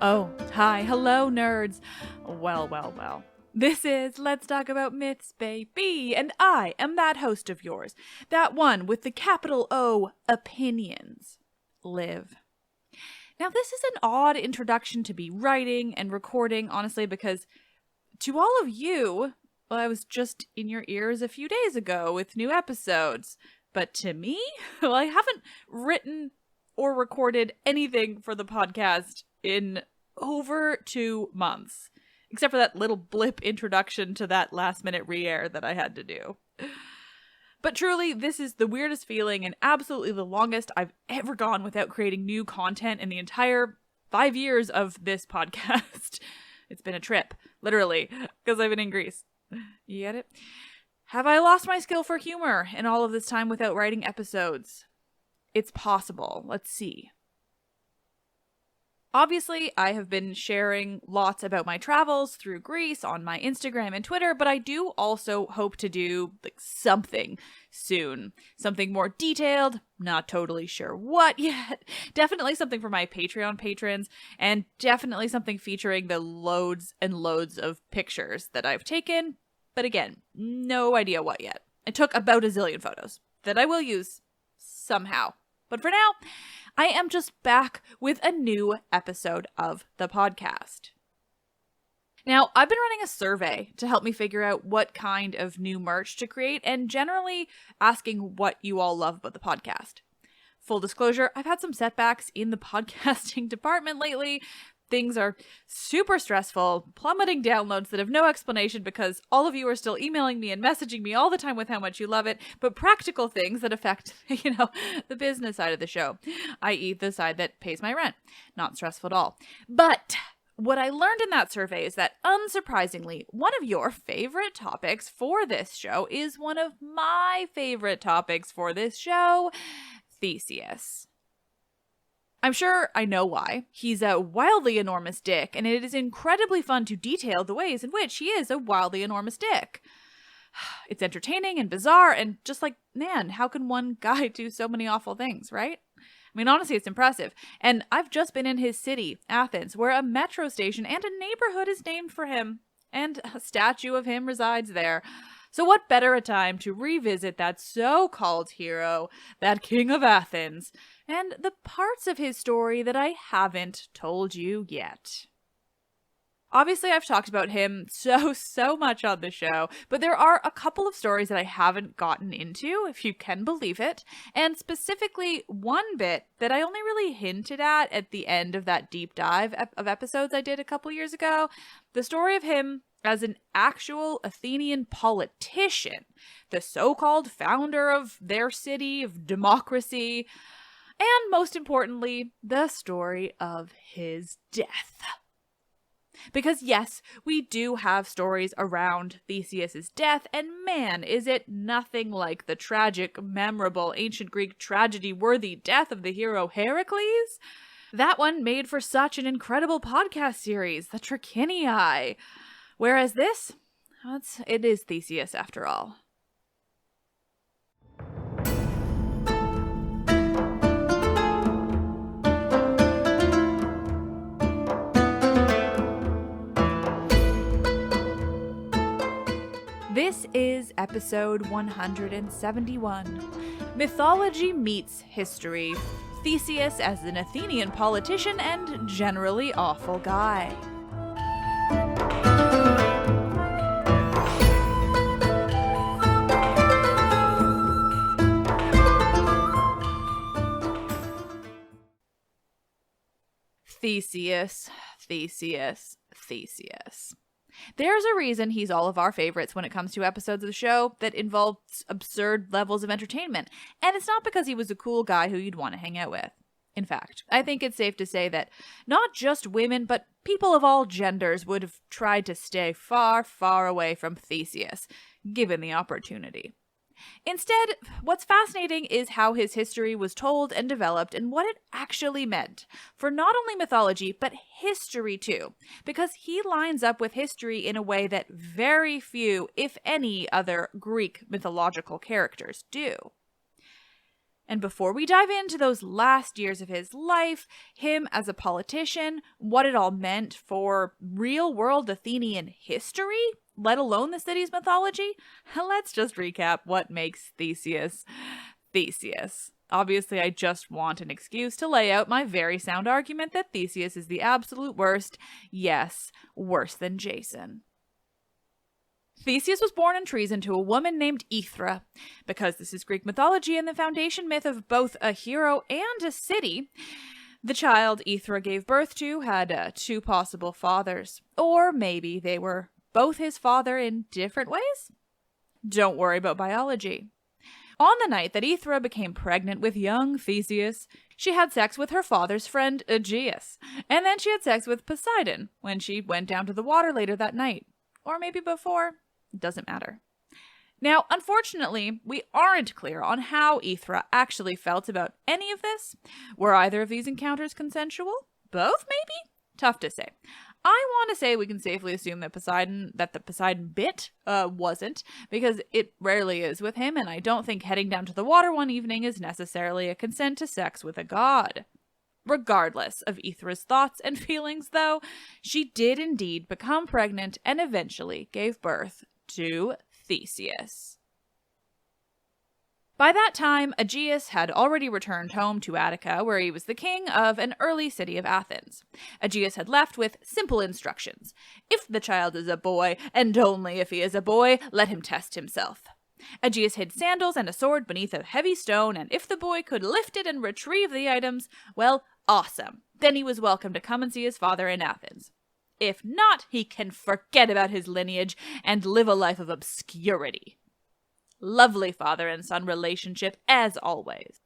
Oh, hi, hello, nerds. Well. This is Let's Talk About Myths, baby, and I am that host of yours, that one with the capital O, opinions. Liv. Now, this is an odd introduction to be writing and recording, honestly, because to all of you, well, I was just in your ears a few days ago with new episodes. But to me, well, I haven't written or recorded anything for the podcast in over 2 months, except for that little blip introduction to that last-minute re-air that I had to do. But truly, this is the weirdest feeling and absolutely the longest I've ever gone without creating new content in the entire 5 years of this podcast. It's been a trip, literally, because I've been in Greece. You get it? Have I lost my skill for humor in all of this time without writing episodes? It's possible. Let's see. Obviously, I have been sharing lots about my travels through Greece on my Instagram and Twitter, but I do also hope to do something soon. Something more detailed, not totally sure what yet. Definitely something for my Patreon patrons, and definitely something featuring the loads and loads of pictures that I've taken. But again, no idea what yet. I took about a zillion photos that I will use somehow. But for now, I am just back with a new episode of the podcast. Now, I've been running a survey to help me figure out what kind of new merch to create and generally asking what you all love about the podcast. Full disclosure, I've had some setbacks in the podcasting department lately. Things are super stressful, plummeting downloads that have no explanation because all of you are still emailing me and messaging me all the time with how much you love it, but practical things that affect, the business side of the show, i.e. the side that pays my rent. Not stressful at all. But what I learned in that survey is that, unsurprisingly, one of your favorite topics for this show is one of my favorite topics for this show, Theseus. I'm sure I know why. He's a wildly enormous dick, and it is incredibly fun to detail the ways in which he is a wildly enormous dick. It's entertaining and bizarre, and just like, man, how can one guy do so many awful things, right? I mean, honestly, it's impressive. And I've just been in his city, Athens, where a metro station and a neighborhood is named for him, and a statue of him resides there. So what better a time to revisit that so-called hero, that king of Athens, and the parts of his story that I haven't told you yet. Obviously, I've talked about him so much on the show, but there are a couple of stories that I haven't gotten into, if you can believe it, and specifically one bit that I only really hinted at the end of that deep dive of episodes I did a couple years ago. The story of him as an actual Athenian politician, the so-called founder of their city, of democracy, and most importantly, the story of his death. Because yes, we do have stories around Theseus's death, and man, is it nothing like the tragic, memorable, ancient Greek tragedy-worthy death of the hero Heracles. That one made for such an incredible podcast series, the CLXXI. Whereas this, it is Theseus after all. This is episode 171, Mythology Meets History, Theseus as an Athenian politician and generally awful guy. Theseus. There's a reason he's all of our favorites when it comes to episodes of the show that involve absurd levels of entertainment, and it's not because he was a cool guy who you'd want to hang out with. In fact, I think it's safe to say that not just women, but people of all genders would have tried to stay far, far away from Theseus, given the opportunity. Instead, what's fascinating is how his history was told and developed and what it actually meant for not only mythology, but history too, because he lines up with history in a way that very few, if any, other Greek mythological characters do. And before we dive into those last years of his life, him as a politician, what it all meant for real-world Athenian history, let alone the city's mythology, let's just recap what makes Theseus Theseus. Obviously, I just want an excuse to lay out my very sound argument that Theseus is the absolute worst. Yes, worse than Jason. Theseus was born in treason to a woman named Aethra. Because this is Greek mythology and the foundation myth of both a hero and a city, the child Aethra gave birth to had two possible fathers. Or maybe they were both his father in different ways? Don't worry about biology. On the night that Aethra became pregnant with young Theseus, she had sex with her father's friend Aegeus, and then she had sex with Poseidon when she went down to the water later that night. Or maybe before. It doesn't matter. Now, unfortunately, we aren't clear on how Aethra actually felt about any of this. Were either of these encounters consensual? Both, maybe? Tough to say. I want to say we can safely assume that the Poseidon bit wasn't, because it rarely is with him, and I don't think heading down to the water one evening is necessarily a consent to sex with a god. Regardless of Aethra's thoughts and feelings, though, she did indeed become pregnant and eventually gave birth to Theseus. By that time, Aegeus had already returned home to Attica, where he was the king of an early city of Athens. Aegeus had left with simple instructions. If the child is a boy, and only if he is a boy, let him test himself. Aegeus hid sandals and a sword beneath a heavy stone, and if the boy could lift it and retrieve the items, well, awesome. Then he was welcome to come and see his father in Athens. If not, he can forget about his lineage and live a life of obscurity. Lovely father and son relationship, as always.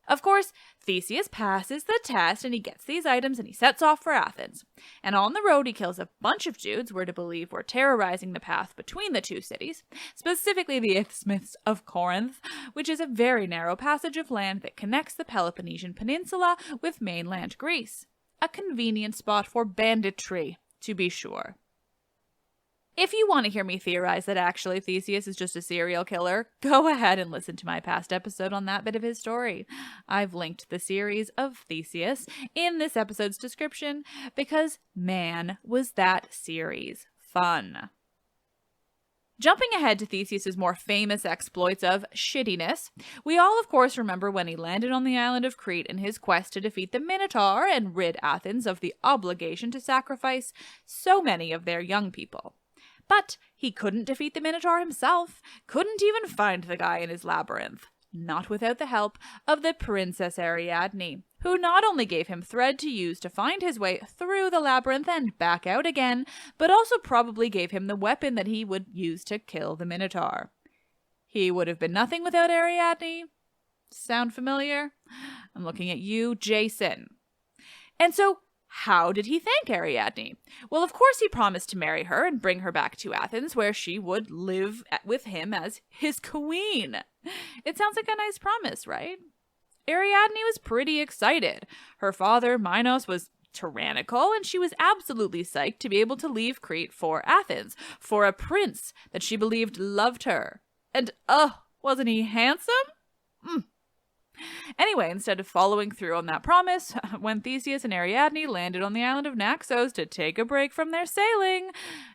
Of course, Theseus passes the test and he gets these items and he sets off for Athens. And on the road he kills a bunch of Jews we're to believe were terrorizing the path between the two cities, specifically the Isthmus of Corinth, which is a very narrow passage of land that connects the Peloponnesian Peninsula with mainland Greece. A convenient spot for banditry, to be sure. If you want to hear me theorize that actually Theseus is just a serial killer, go ahead and listen to my past episode on that bit of his story. I've linked the series of Theseus in this episode's description because, man, was that series fun. Jumping ahead to Theseus' more famous exploits of shittiness, we all of course remember when he landed on the island of Crete in his quest to defeat the Minotaur and rid Athens of the obligation to sacrifice so many of their young people. But he couldn't defeat the Minotaur himself, couldn't even find the guy in his labyrinth, not without the help of the Princess Ariadne, who not only gave him thread to use to find his way through the labyrinth and back out again, but also probably gave him the weapon that he would use to kill the Minotaur. He would have been nothing without Ariadne. Sound familiar? I'm looking at you, Jason. And so, how did he thank Ariadne? Well, of course he promised to marry her and bring her back to Athens, where she would live with him as his queen. It sounds like a nice promise, right? Ariadne was pretty excited. Her father, Minos, was tyrannical, and she was absolutely psyched to be able to leave Crete for Athens, for a prince that she believed loved her. And, wasn't he handsome? Anyway, instead of following through on that promise, when Theseus and Ariadne landed on the island of Naxos to take a break from their sailing,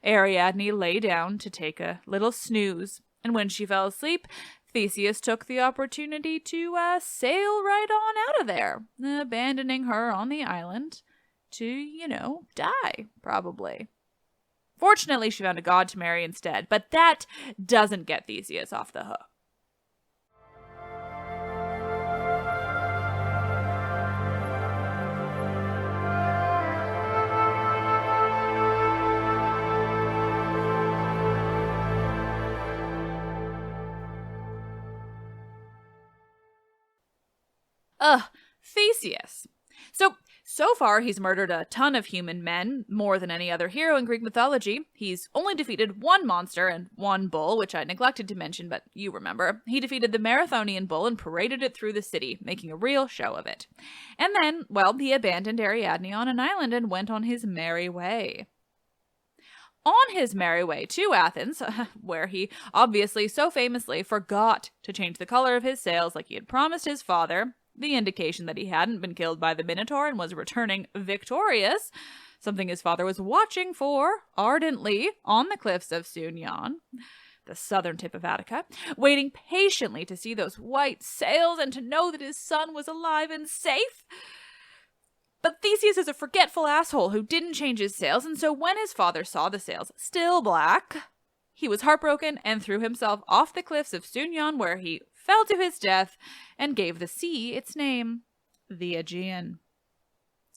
Ariadne lay down to take a little snooze, and when she fell asleep, Theseus took the opportunity to sail right on out of there, abandoning her on the island to, die, probably. Fortunately, she found a god to marry instead, but that doesn't get Theseus off the hook. Theseus. So far, he's murdered a ton of human men, more than any other hero in Greek mythology. He's only defeated one monster and one bull, which I neglected to mention, but you remember. He defeated the Marathonian bull and paraded it through the city, making a real show of it. And then, well, he abandoned Ariadne on an island and went on his merry way. On his merry way to Athens, where he obviously so famously forgot to change the color of his sails like he had promised his father, the indication that he hadn't been killed by the Minotaur and was returning victorious, something his father was watching for ardently on the cliffs of Sunion, the southern tip of Attica, waiting patiently to see those white sails and to know that his son was alive and safe. But Theseus is a forgetful asshole who didn't change his sails, and so when his father saw the sails still black, he was heartbroken and threw himself off the cliffs of Sunion, where he fell to his death and gave the sea its name, the Aegean.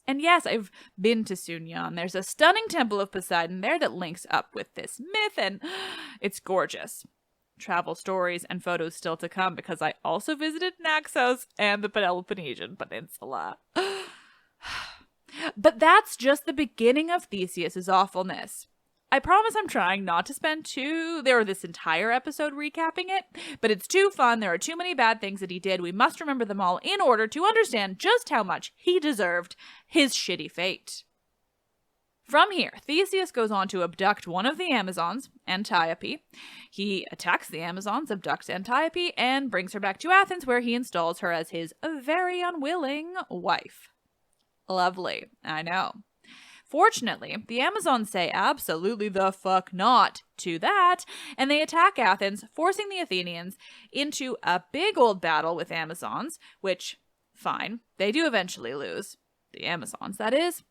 And yes, I've been to Sunion. There's a stunning temple of Poseidon there that links up with this myth, and it's gorgeous. Travel stories and photos still to come, because I also visited Naxos and the Peloponnesian Peninsula. But that's just the beginning of Theseus's awfulness. I promise I'm trying not to spend this entire episode recapping it, but it's too fun. There are too many bad things that he did. We must remember them all in order to understand just how much he deserved his shitty fate. From here, Theseus goes on to abduct one of the Amazons, Antiope. He attacks the Amazons, abducts Antiope, and brings her back to Athens, where he installs her as his very unwilling wife. Lovely, I know. Fortunately, the Amazons say absolutely the fuck not to that, and they attack Athens, forcing the Athenians into a big old battle with Amazons, which, fine, they do eventually lose. The Amazons, that is.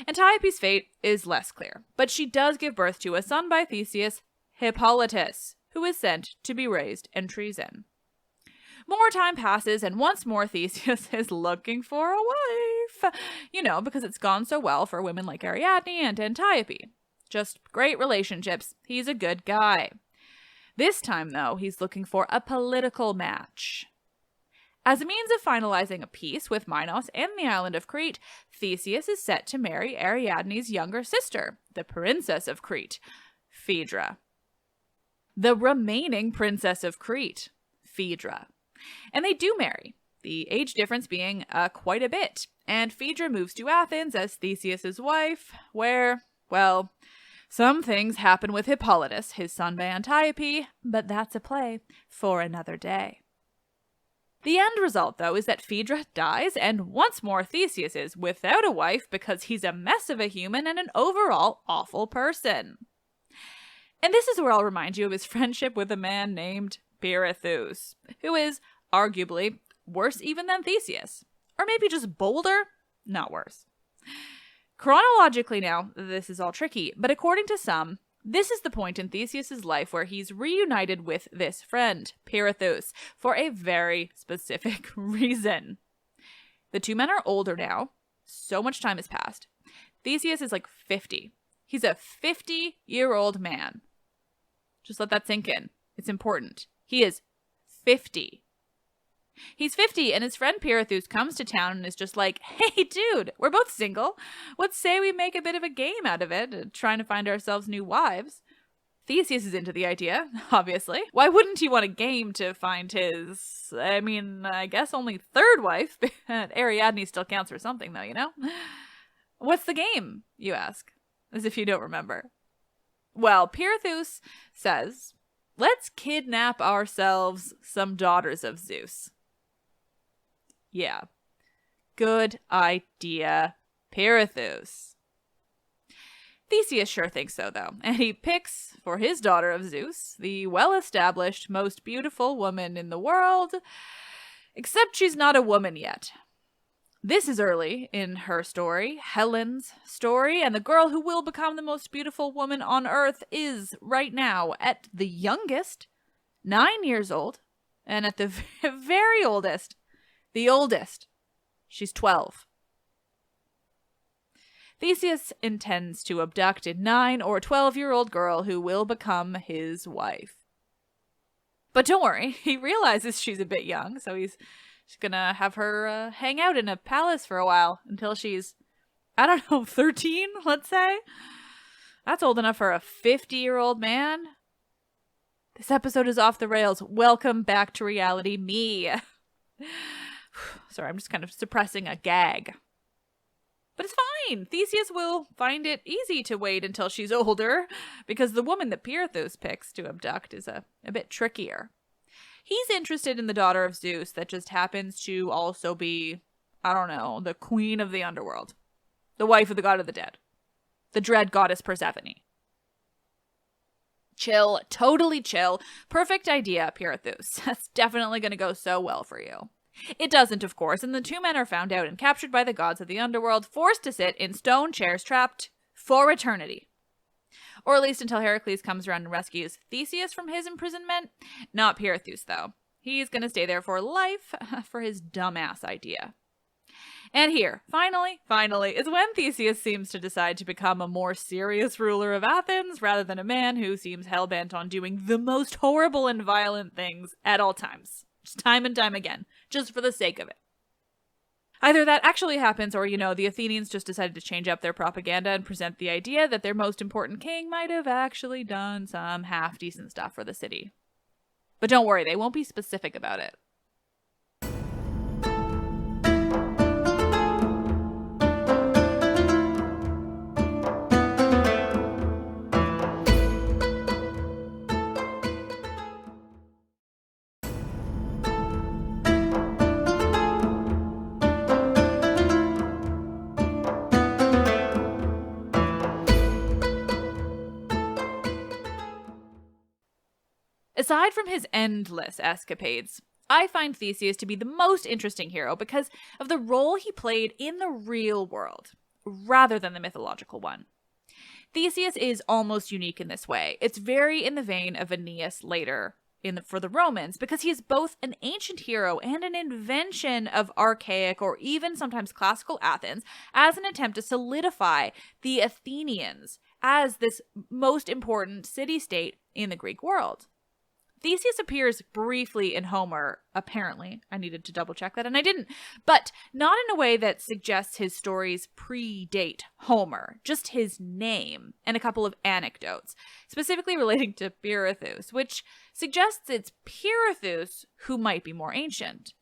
Antiope's fate is less clear, but she does give birth to a son by Theseus, Hippolytus, who is sent to be raised in treason. More time passes, and once more Theseus is looking for a wife. Because it's gone so well for women like Ariadne and Antiope. Just great relationships. He's a good guy. This time, though, he's looking for a political match. As a means of finalizing a peace with Minos and the island of Crete, Theseus is set to marry Ariadne's younger sister, the princess of Crete, Phaedra. The remaining princess of Crete, Phaedra. And they do marry, the age difference being quite a bit, and Phaedra moves to Athens as Theseus's wife, where, well, some things happen with Hippolytus, his son by Antiope, but that's a play for another day. The end result, though, is that Phaedra dies, and once more Theseus is without a wife because he's a mess of a human and an overall awful person. And this is where I'll remind you of his friendship with a man named Pirithous, who is arguably worse even than Theseus. Or maybe just bolder, not worse. Chronologically now, this is all tricky, but according to some, this is the point in Theseus's life where he's reunited with this friend, Pirithous, for a very specific reason. The two men are older now. So much time has passed. Theseus is like 50. He's a 50-year-old man. Just let that sink in. It's important. He is 50. He's 50, and his friend Pirithous comes to town and is just like, hey, dude, we're both single. Let's say we make a bit of a game out of it, trying to find ourselves new wives. Theseus is into the idea, obviously. Why wouldn't he want a game to find his, I guess only third wife? Ariadne still counts for something, though, you know? What's the game, you ask? As if you don't remember. Well, Pirithous says, let's kidnap ourselves some daughters of Zeus. Yeah. Good idea, Pirithous. Theseus sure thinks so, though, and he picks, for his daughter of Zeus, the well-established, most beautiful woman in the world, except she's not a woman yet. This is early in her story, Helen's story, and the girl who will become the most beautiful woman on earth is, right now, at the youngest, 9 years old, and at the very oldest, the oldest, she's 12. Theseus intends to abduct a 9 or 12-year-old girl who will become his wife. But don't worry, he realizes she's a bit young, so he's She's gonna have her hang out in a palace for a while until she's, I don't know, 13, let's say. That's old enough for a 50-year-old man. This episode is off the rails. Welcome back to reality, me. Sorry, I'm just kind of suppressing a gag. But it's fine. Theseus will find it easy to wait until she's older, because the woman that Pirithous picks to abduct is a bit trickier. He's interested in the daughter of Zeus that just happens to also be, I don't know, the queen of the underworld. The wife of the god of the dead. The dread goddess Persephone. Chill. Totally chill. Perfect idea, Pirithous. That's definitely going to go so well for you. It doesn't, of course, and the two men are found out and captured by the gods of the underworld, forced to sit in stone chairs trapped for eternity. Or at least until Heracles comes around and rescues Theseus from his imprisonment. Not Pirithous, though. He's going to stay there for life for his dumbass idea. And here, finally, is when Theseus seems to decide to become a more serious ruler of Athens rather than a man who seems hell-bent on doing the most horrible and violent things at all times. Just time and time again, just for the sake of it. Either that actually happens or, the Athenians just decided to change up their propaganda and present the idea that their most important king might have actually done some half-decent stuff for the city. But don't worry, they won't be specific about it. Aside from his endless escapades, I find Theseus to be the most interesting hero because of the role he played in the real world, rather than the mythological one. Theseus is almost unique in this way. It's very in the vein of Aeneas later for the Romans, because he is both an ancient hero and an invention of archaic or even sometimes classical Athens as an attempt to solidify the Athenians as this most important city-state in the Greek world. Theseus appears briefly in Homer, apparently. I needed to double check that, and I didn't. But not in a way that suggests his stories predate Homer, just his name and a couple of anecdotes, specifically relating to Pirithous, which suggests it's Pirithous who might be more ancient.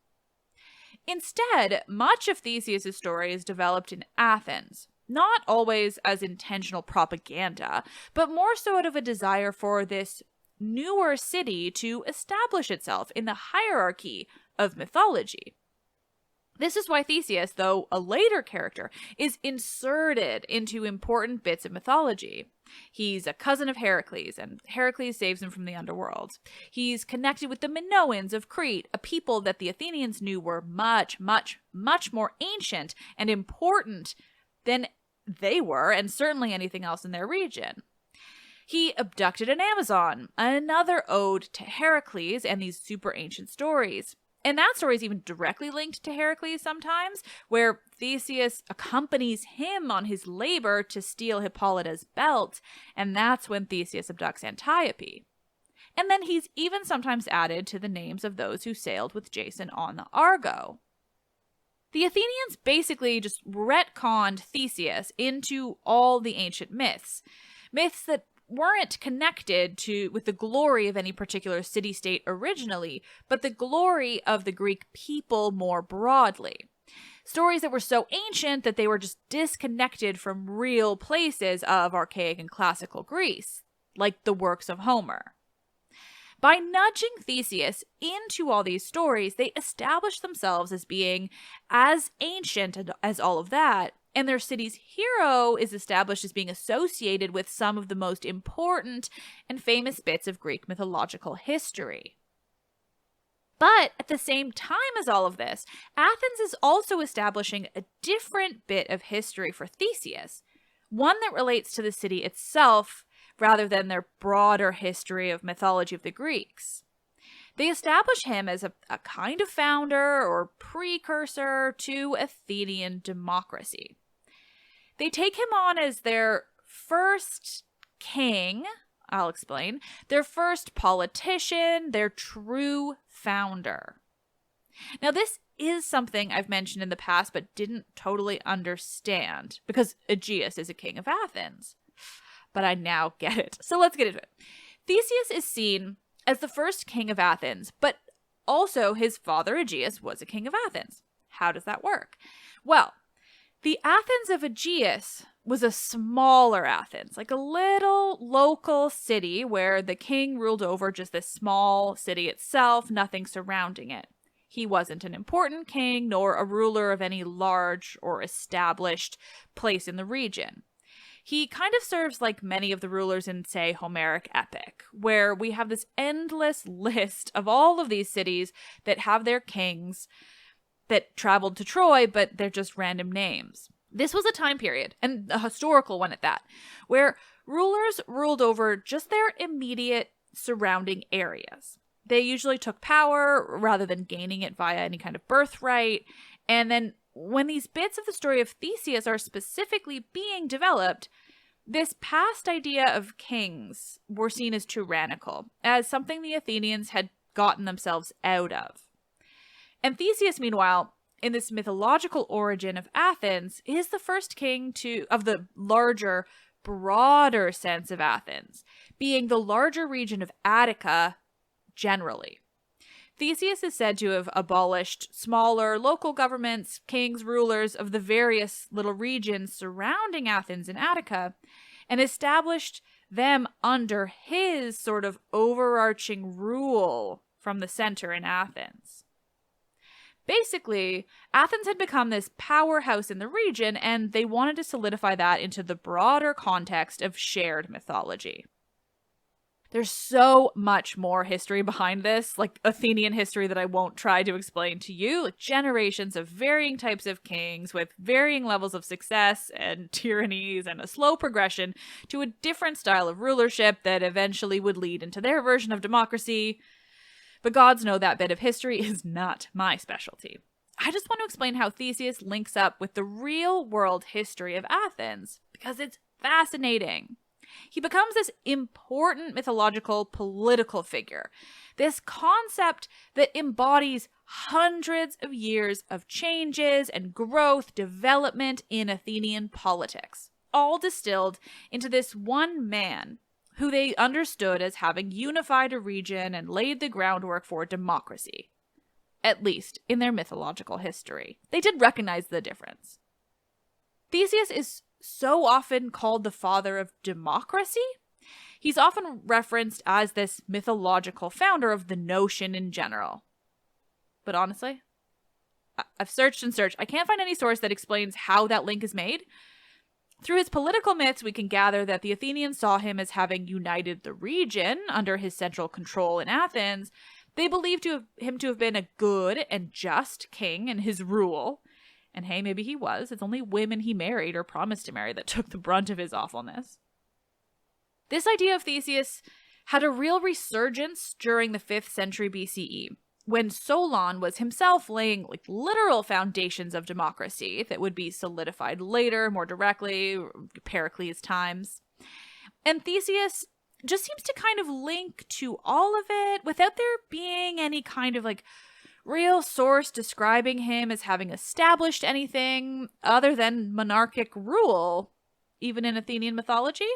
Instead, much of Theseus' story is developed in Athens, not always as intentional propaganda, but more so out of a desire for this newer city to establish itself in the hierarchy of mythology. This is why Theseus, though a later character, is inserted into important bits of mythology. He's a cousin of Heracles, and Heracles saves him from the underworld. He's connected with the Minoans of Crete, a people that the Athenians knew were much, much, much more ancient and important than they were, and certainly anything else in their region. He abducted an Amazon, another ode to Heracles and these super ancient stories. And that story is even directly linked to Heracles sometimes, where Theseus accompanies him on his labor to steal Hippolyta's belt, and that's when Theseus abducts Antiope. And then he's even sometimes added to the names of those who sailed with Jason on the Argo. The Athenians basically just retconned Theseus into all the ancient myths that weren't connected with the glory of any particular city-state originally, but the glory of the Greek people more broadly. Stories that were so ancient that they were just disconnected from real places of archaic and classical Greece, like the works of Homer. By nudging Theseus into all these stories, they established themselves as being as ancient as all of that, and their city's hero is established as being associated with some of the most important and famous bits of Greek mythological history. But at the same time as all of this, Athens is also establishing a different bit of history for Theseus, one that relates to the city itself rather than their broader history of mythology of the Greeks. They establish him as a kind of founder or precursor to Athenian democracy. They take him on as their first king, I'll explain, their first politician, their true founder. Now, this is something I've mentioned in the past but didn't totally understand, because Aegeus is a king of Athens. But I now get it. So let's get into it. Theseus is seen as the first king of Athens, but also his father Aegeus was a king of Athens. How does that work? Well, the Athens of Aegeus was a smaller Athens, like a little local city where the king ruled over just this small city itself, nothing surrounding it. He wasn't an important king nor a ruler of any large or established place in the region. He kind of serves like many of the rulers in, say, Homeric epic, where we have this endless list of all of these cities that have their kings that traveled to Troy, but they're just random names. This was a time period, and a historical one at that, where rulers ruled over just their immediate surrounding areas. They usually took power rather than gaining it via any kind of birthright, and then when these bits of the story of Theseus are specifically being developed, this past idea of kings were seen as tyrannical, as something the Athenians had gotten themselves out of. And Theseus, meanwhile, in this mythological origin of Athens, is the first king of the larger, broader sense of Athens, being the larger region of Attica generally. Theseus is said to have abolished smaller local governments, kings, rulers of the various little regions surrounding Athens and Attica, and established them under his sort of overarching rule from the center in Athens. Basically, Athens had become this powerhouse in the region, and they wanted to solidify that into the broader context of shared mythology. There's so much more history behind this, like Athenian history, that I won't try to explain to you. Like generations of varying types of kings with varying levels of success and tyrannies and a slow progression to a different style of rulership that eventually would lead into their version of democracy. But gods know that bit of history is not my specialty. I just want to explain how Theseus links up with the real-world history of Athens, because it's fascinating. He becomes this important mythological political figure, this concept that embodies hundreds of years of changes and growth, development in Athenian politics, all distilled into this one man who they understood as having unified a region and laid the groundwork for democracy, at least in their mythological history. They did recognize the difference. Theseus is so often called the father of democracy. He's often referenced as this mythological founder of the notion in general. But honestly, I've searched and searched. I can't find any source that explains how that link is made. Through his political myths, we can gather that the Athenians saw him as having united the region under his central control in Athens. They believed him to have been a good and just king in his rule. And hey, maybe he was. It's only women he married or promised to marry that took the brunt of his awfulness. This idea of Theseus had a real resurgence during the 5th century BCE, when Solon was himself laying literal foundations of democracy that would be solidified later, more directly, Pericles' times. And Theseus just seems to kind of link to all of it without there being any kind of real source describing him as having established anything other than monarchic rule, even in Athenian mythology.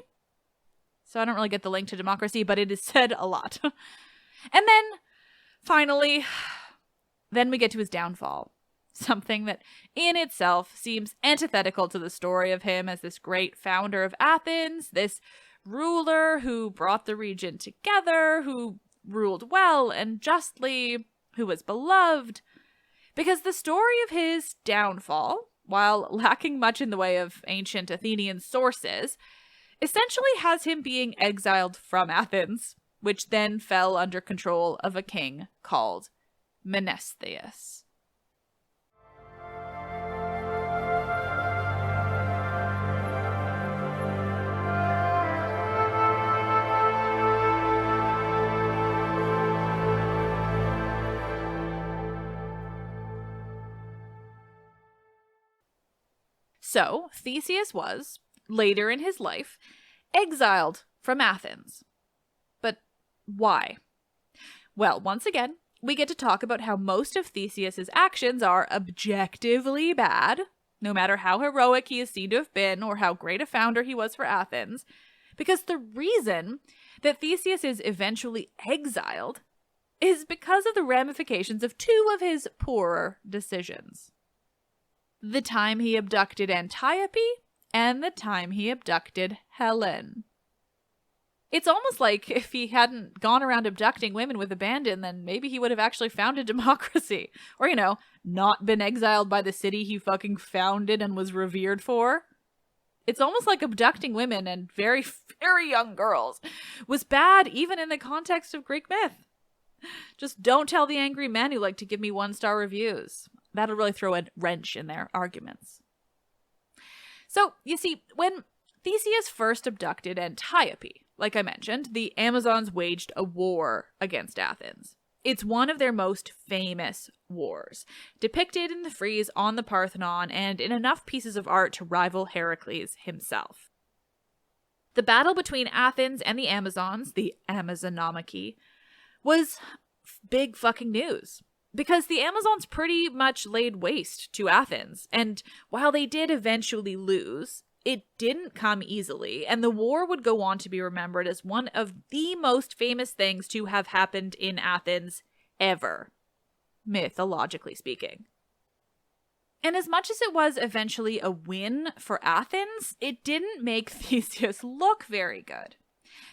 So I don't really get the link to democracy, but it is said a lot. And then, finally, then we get to his downfall. Something that in itself seems antithetical to the story of him as this great founder of Athens, this ruler who brought the region together, who ruled well and justly, who was beloved. Because the story of his downfall, while lacking much in the way of ancient Athenian sources, essentially has him being exiled from Athens, which then fell under control of a king called Menestheus. So, Theseus was, later in his life, exiled from Athens. But why? Well, once again, we get to talk about how most of Theseus's actions are objectively bad, no matter how heroic he is seen to have been or how great a founder he was for Athens, because the reason that Theseus is eventually exiled is because of the ramifications of two of his poorer decisions. The time he abducted Antiope and the time he abducted Helen. It's almost like if he hadn't gone around abducting women with abandon, then maybe he would have actually founded democracy. Or, not been exiled by the city he fucking founded and was revered for. It's almost like abducting women and very, very young girls was bad even in the context of Greek myth. Just don't tell the angry men who like to give me 1-star reviews. That'll really throw a wrench in their arguments. So, you see, when Theseus first abducted Antiope, like I mentioned, the Amazons waged a war against Athens. It's one of their most famous wars, depicted in the frieze on the Parthenon and in enough pieces of art to rival Heracles himself. The battle between Athens and the Amazons, the Amazonomachy, was big fucking news. Because the Amazons pretty much laid waste to Athens, and while they did eventually lose, it didn't come easily, and the war would go on to be remembered as one of the most famous things to have happened in Athens ever, mythologically speaking. And as much as it was eventually a win for Athens, it didn't make Theseus look very good.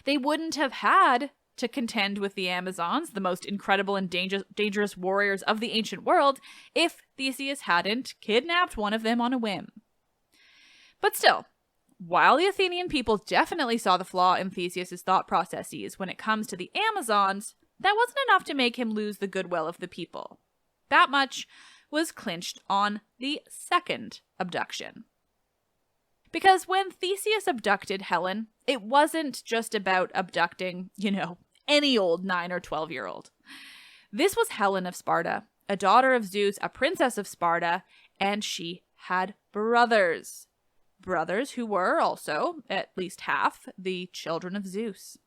They wouldn't have had to contend with the Amazons, the most incredible and dangerous warriors of the ancient world, if Theseus hadn't kidnapped one of them on a whim. But still, while the Athenian people definitely saw the flaw in Theseus's thought processes when it comes to the Amazons, that wasn't enough to make him lose the goodwill of the people. That much was clinched on the second abduction. Because when Theseus abducted Helen, it wasn't just about abducting, any old 9 or 12-year-old. This was Helen of Sparta, a daughter of Zeus, a princess of Sparta, and she had brothers. Brothers who were also, at least half, the children of Zeus.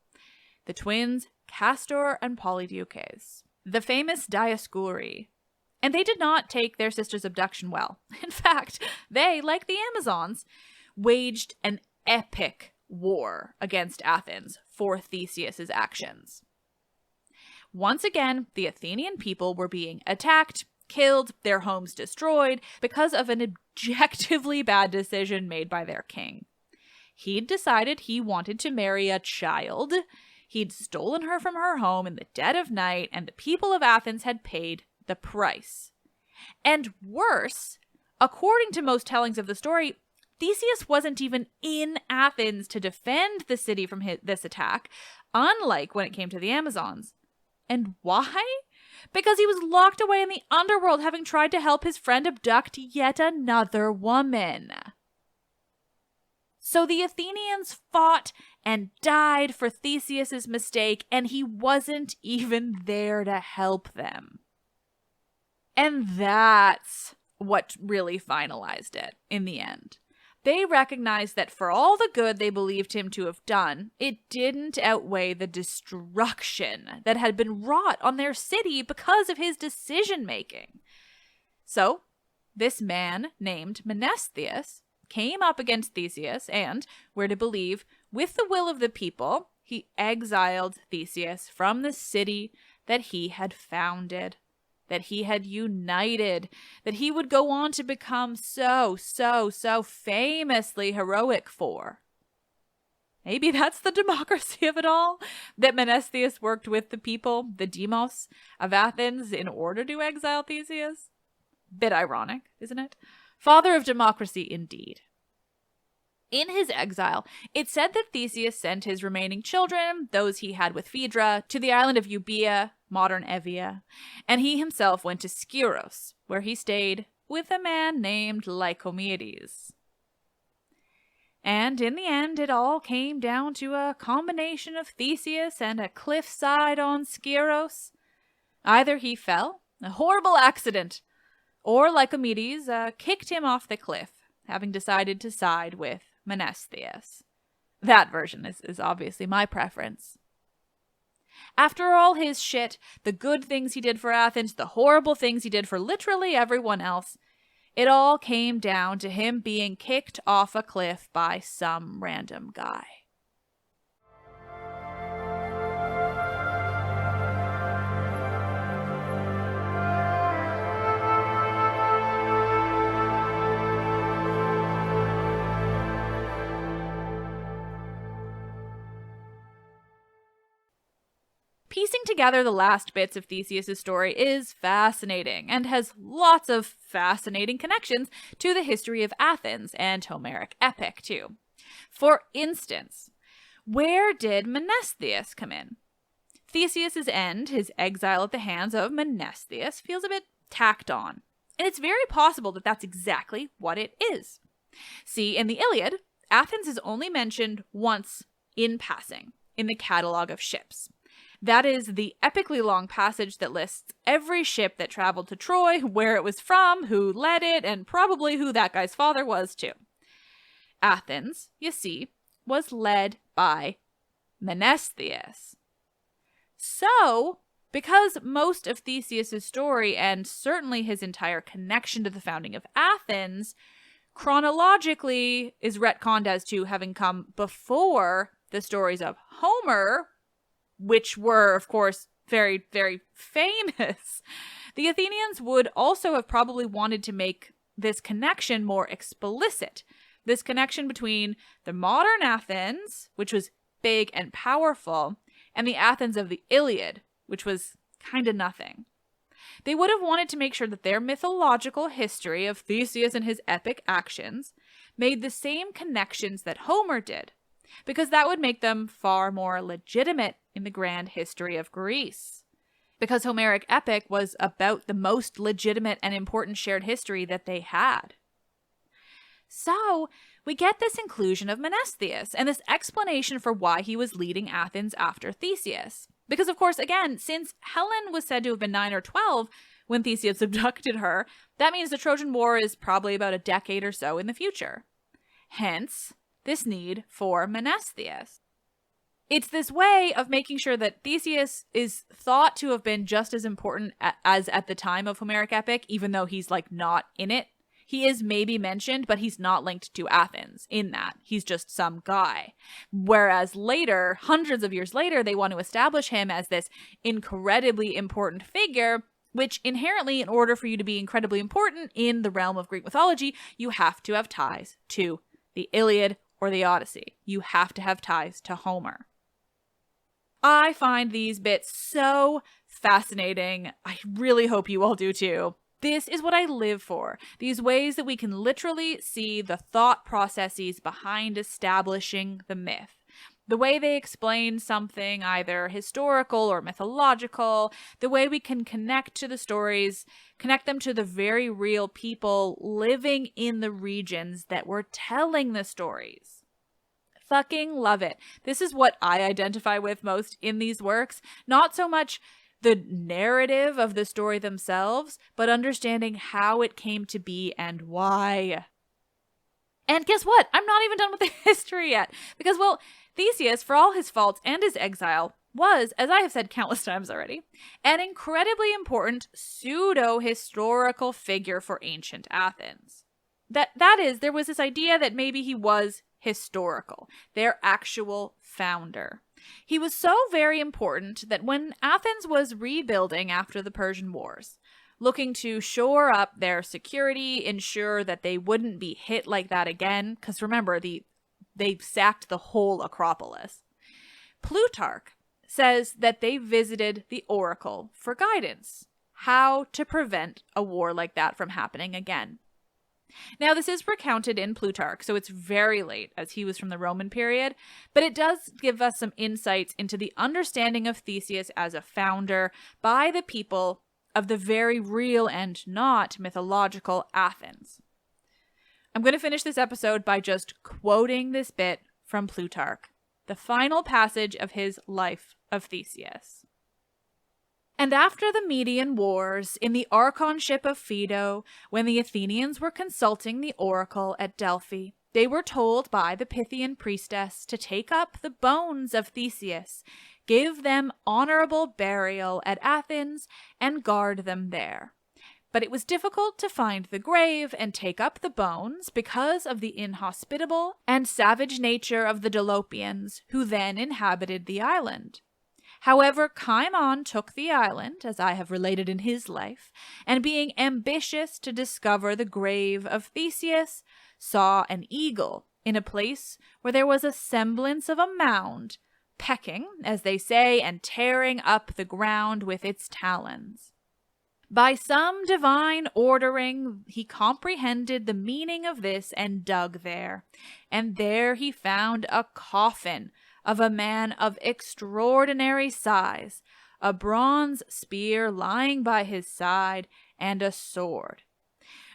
The twins Castor and Polydeuces, the famous Dioscuri. And they did not take their sister's abduction well. In fact, they, like the Amazons, waged an epic war against Athens for Theseus's actions. Once again, the Athenian people were being attacked, killed, their homes destroyed because of an objectively bad decision made by their king. He'd decided he wanted to marry a child. He'd stolen her from her home in the dead of night, and the people of Athens had paid the price. And worse, according to most tellings of the story, Theseus wasn't even in Athens to defend the city from this attack, unlike when it came to the Amazons. And why? Because he was locked away in the underworld, having tried to help his friend abduct yet another woman. So the Athenians fought and died for Theseus's mistake, and he wasn't even there to help them. And that's what really finalized it in the end. They recognized that for all the good they believed him to have done, it didn't outweigh the destruction that had been wrought on their city because of his decision-making. So, this man named Menestheus came up against Theseus and, we're to believe, with the will of the people, he exiled Theseus from the city that he had founded, that he had united, that he would go on to become so famously heroic for. Maybe that's the democracy of it all, that Menestheus worked with the people, the demos of Athens, in order to exile Theseus. Bit ironic, isn't it? Father of democracy indeed. In his exile, it said that Theseus sent his remaining children, those he had with Phaedra, to the island of Euboea, modern Evia, and he himself went to Skyros, where he stayed with a man named Lycomedes. And in the end, it all came down to a combination of Theseus and a cliffside on Skyros. Either he fell, a horrible accident, or Lycomedes kicked him off the cliff, having decided to side with Menestheus. That version is obviously my preference. After all his shit, the good things he did for Athens, the horrible things he did for literally everyone else, it all came down to him being kicked off a cliff by some random guy. Piecing together the last bits of Theseus' story is fascinating and has lots of fascinating connections to the history of Athens and Homeric epic, too. For instance, where did Menestheus come in? Theseus' end, his exile at the hands of Menestheus, feels a bit tacked on. And it's very possible that that's exactly what it is. See, in the Iliad, Athens is only mentioned once in passing in the catalogue of ships. That is the epically long passage that lists every ship that traveled to Troy, where it was from, who led it, and probably who that guy's father was, too. Athens, you see, was led by Menestheus. So, because most of Theseus' story, and certainly his entire connection to the founding of Athens, chronologically is retconned as to having come before the stories of Homer, which were, of course, very, very famous, the Athenians would also have probably wanted to make this connection more explicit. This connection between the modern Athens, which was big and powerful, and the Athens of the Iliad, which was kind of nothing. They would have wanted to make sure that their mythological history of Theseus and his epic actions made the same connections that Homer did, because that would make them far more legitimate in the grand history of Greece. Because Homeric epic was about the most legitimate and important shared history that they had. So, we get this inclusion of Menestheus and this explanation for why he was leading Athens after Theseus. Because, of course, again, since Helen was said to have been 9 or 12 when Theseus abducted her, that means the Trojan War is probably about a decade or so in the future. Hence, this need for Menestheus. It's this way of making sure that Theseus is thought to have been just as important as at the time of Homeric epic, even though he's not in it. He is maybe mentioned, but he's not linked to Athens in that. He's just some guy. Whereas later, hundreds of years later, they want to establish him as this incredibly important figure, which inherently, in order for you to be incredibly important in the realm of Greek mythology, you have to have ties to the Iliad or the Odyssey. You have to have ties to Homer. I find these bits so fascinating. I really hope you all do too. This is what I live for. These ways that we can literally see the thought processes behind establishing the myth. The way they explain something, either historical or mythological. The way we can connect to the stories, connect them to the very real people living in the regions that were telling the stories. Fucking love it. This is what I identify with most in these works. Not so much the narrative of the story themselves, but understanding how it came to be and why. And guess what? I'm not even done with the history yet. Because, well, Theseus, for all his faults and his exile, was, as I have said countless times already, an incredibly important pseudo-historical figure for ancient Athens. That is, there was this idea that maybe he was historical, their actual founder. He was so very important that when Athens was rebuilding after the Persian Wars, looking to shore up their security, ensure that they wouldn't be hit like that again, because remember, they sacked the whole Acropolis. Plutarch says that they visited the oracle for guidance, how to prevent a war like that from happening again. Now, this is recounted in Plutarch, so it's very late, as he was from the Roman period, but it does give us some insights into the understanding of Theseus as a founder by the people of the very real and not mythological Athens. I'm going to finish this episode by just quoting this bit from Plutarch, the final passage of his Life of Theseus. And after the Median Wars, in the archonship of Phaedo, when the Athenians were consulting the oracle at Delphi, they were told by the Pythian priestess to take up the bones of Theseus, give them honorable burial at Athens, and guard them there. But it was difficult to find the grave and take up the bones because of the inhospitable and savage nature of the Dolopians, who then inhabited the island. However, Cimon took the island, as I have related in his life, and being ambitious to discover the grave of Theseus, saw an eagle in a place where there was a semblance of a mound, pecking, as they say, and tearing up the ground with its talons. By some divine ordering, he comprehended the meaning of this and dug there, and there he found a coffin of a man of extraordinary size, a bronze spear lying by his side, and a sword.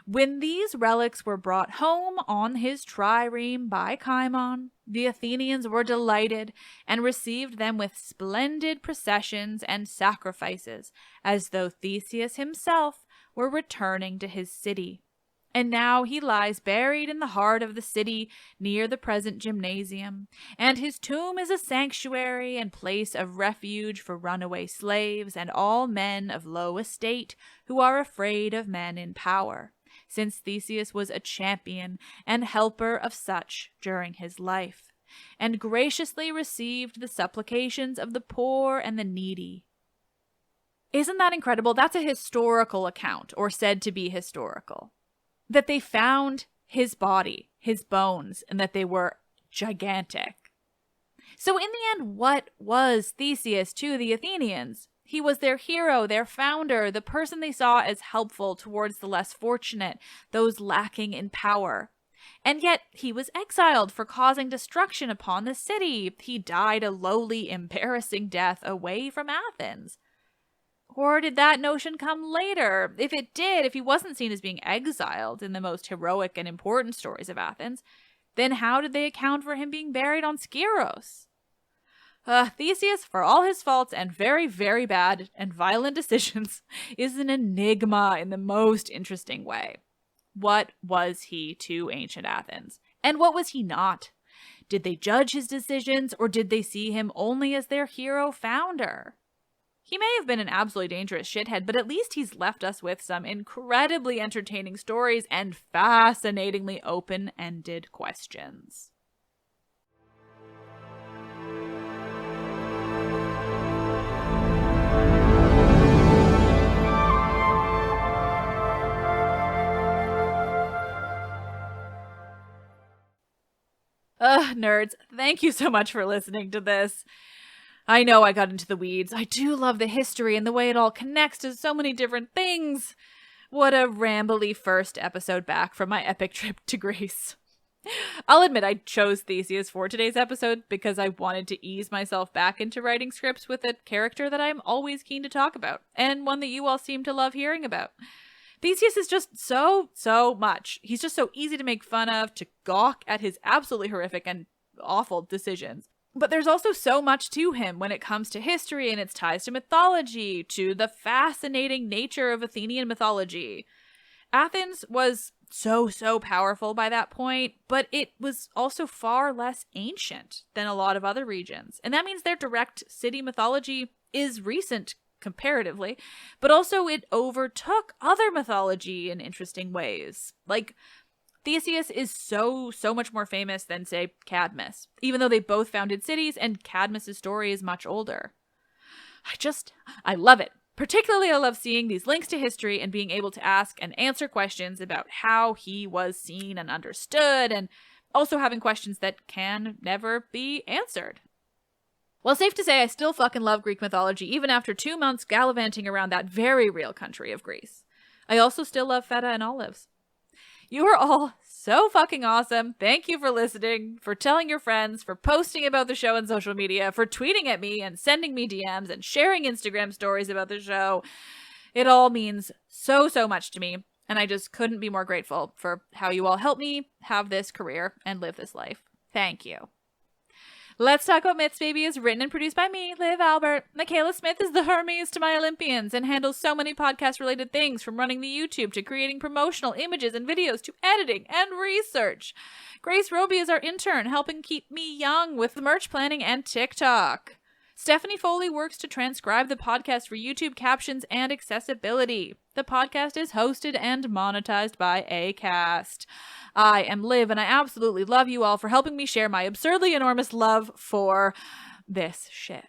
When these relics were brought home on his trireme by Cimon, the Athenians were delighted and received them with splendid processions and sacrifices, as though Theseus himself were returning to his city. And now he lies buried in the heart of the city near the present gymnasium, and his tomb is a sanctuary and place of refuge for runaway slaves and all men of low estate who are afraid of men in power, since Theseus was a champion and helper of such during his life, and graciously received the supplications of the poor and the needy. Isn't that incredible? That's a historical account, or said to be historical. That they found his body, his bones, and that they were gigantic. So in the end, what was Theseus to the Athenians? He was their hero, their founder, the person they saw as helpful towards the less fortunate, those lacking in power. And yet he was exiled for causing destruction upon the city. He died a lowly, embarrassing death away from Athens. Or did that notion come later? If it did, if he wasn't seen as being exiled in the most heroic and important stories of Athens, then how did they account for him being buried on Skyros? Theseus, for all his faults and very, very bad and violent decisions, is an enigma in the most interesting way. What was he to ancient Athens? And what was he not? Did they judge his decisions, or did they see him only as their hero founder? He may have been an absolutely dangerous shithead, but at least he's left us with some incredibly entertaining stories and fascinatingly open-ended questions. Nerds, thank you so much for listening to this. I know I got into the weeds. I do love the history and the way it all connects to so many different things. What a rambly first episode back from my epic trip to Greece. I'll admit I chose Theseus for today's episode because I wanted to ease myself back into writing scripts with a character that I'm always keen to talk about, and one that you all seem to love hearing about. Theseus is just so much. He's just so easy to make fun of, to gawk at his absolutely horrific and awful decisions. But there's also so much to him when it comes to history and its ties to mythology, to the fascinating nature of Athenian mythology. Athens was so powerful by that point, but it was also far less ancient than a lot of other regions. And that means their direct city mythology is recent comparatively, but also it overtook other mythology in interesting ways. Like, Theseus is so much more famous than, say, Cadmus, even though they both founded cities and Cadmus's story is much older. I love it. Particularly, I love seeing these links to history and being able to ask and answer questions about how he was seen and understood, and also having questions that can never be answered. Well, safe to say, I still fucking love Greek mythology, even after 2 months gallivanting around that very real country of Greece. I also still love feta and olives. You are all so fucking awesome. Thank you for listening, for telling your friends, for posting about the show on social media, for tweeting at me and sending me DMs and sharing Instagram stories about the show. It all means so much to me, and I just couldn't be more grateful for how you all helped me have this career and live this life. Thank you. Let's Talk About Myths, Baby is written and produced by me, Liv Albert. Michaela Smith is the Hermes to my Olympians and handles so many podcast-related things, from running the YouTube to creating promotional images and videos to editing and research. Grace Roby is our intern, helping keep me young with the merch planning and TikTok. Stephanie Foley works to transcribe the podcast for YouTube captions and accessibility. The podcast is hosted and monetized by Acast. I am Liv, and I absolutely love you all for helping me share my absurdly enormous love for this shit.